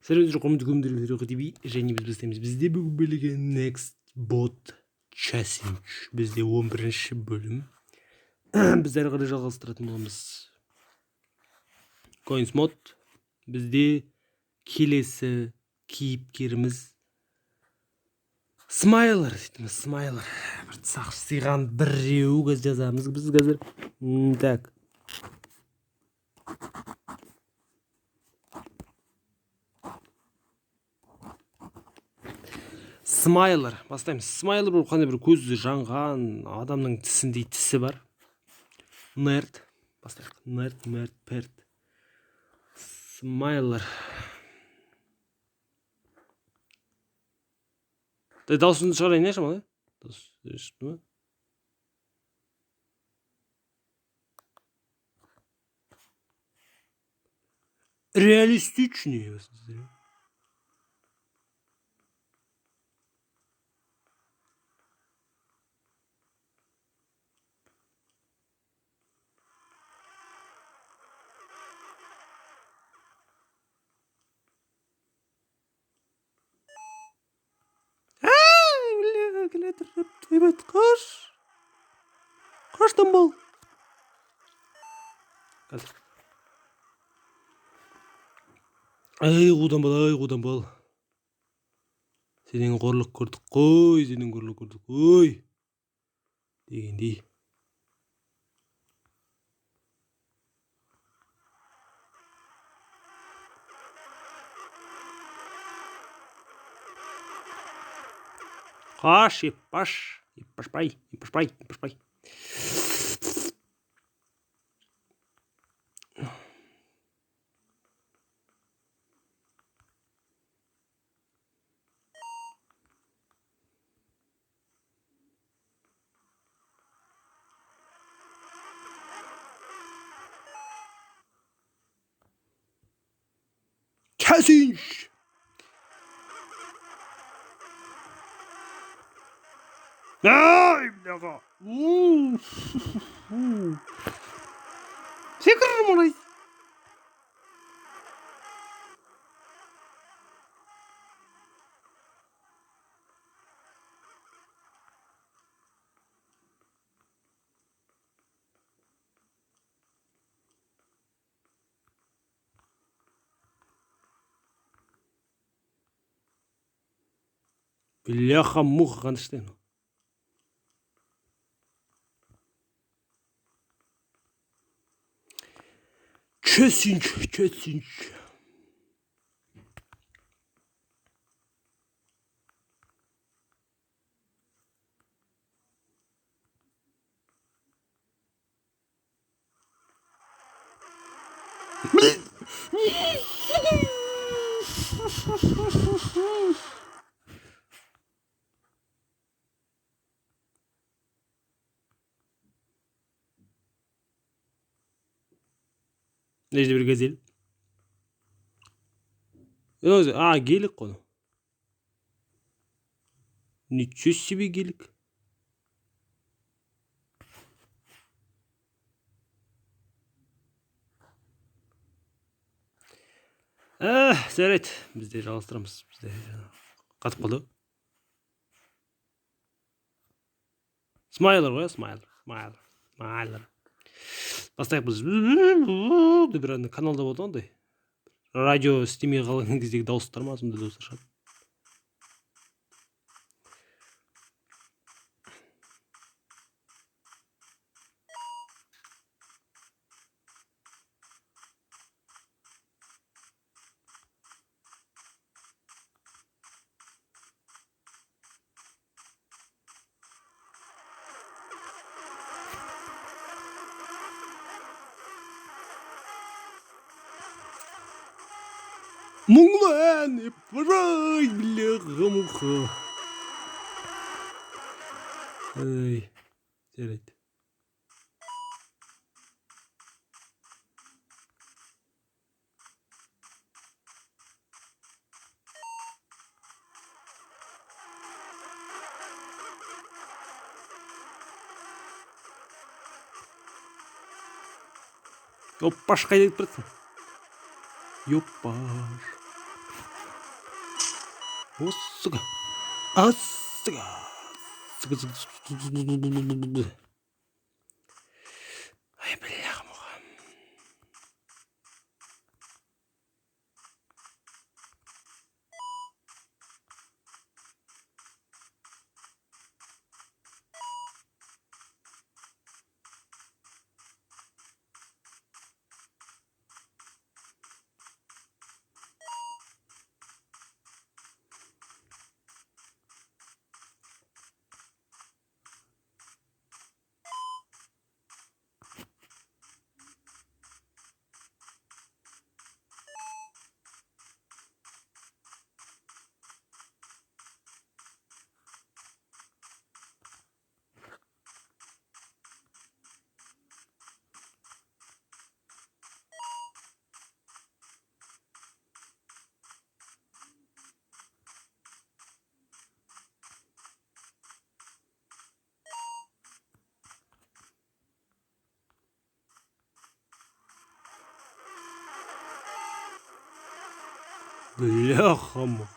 Сәлеметсіздер құрметті көрермендер, ТВ және біз істейміз. Бізде бүгін бөлігі Next Bot Challenge. Бізде 11-ші бөлім. Біз әрі қарай жалғастыратын боламыз. Coins Mod. Бізде келесі кейіпкеріміз Смайлер. Смайлер. Бір сақшы сыйған біреу көз жазамыз біз қазір. Так. Смайлер. Бастаймыз. Смайлер бұл қандай бір көзі жанған адамның тісіндей тісі бар. Нерд. Бастайық. Нерд, перд. Смайлер. Дауысын шығарайын, шамалы? Дауысы шықты ма? Реалистичный. Твойбет, қаштан бол. Ай, қудан бол. Сенен қорлық көрдік қой, дегендей. Қаш, еппашпай. Кәсінш! Ай, бляға! Секірім олай! Бляха-муха, қандыштен. Кәсінш. Нежде бір газел. Гелік қоны. Ничего себе гелік. Сәрет. Бізде жалғастырамыз. Бізде қатып қалды. Смайлер ғой, Смайлер. Бастайық біз. Бір каналда болды ондай. Радио істемей қалған кездегі дауыстар ма? Сондай дауыстар шығады. Мұңлан, еппарай, бляға-муха. Ай, жарайды. Оппаш, қайда кетіп тұрсың? Ёппаш. О, сука. А, сука. Сука. Ай, бляха-муха. Бляха-муха.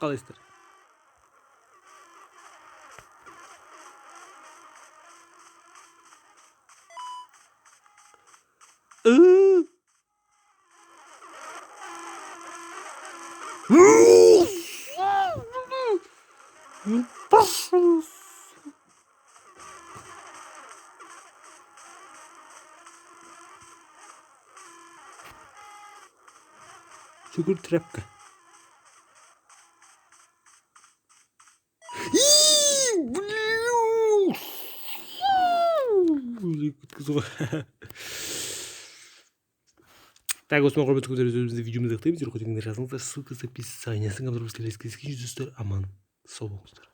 Қалайсыздар? Шүгір тряпка. Так, осымен құрметті көтеріңіз, өзімізді видеомызды аяқтаймыз. Егер қойдыңыздар жазыңыздар, ссылка в описании. Аман, сау болыңыздар.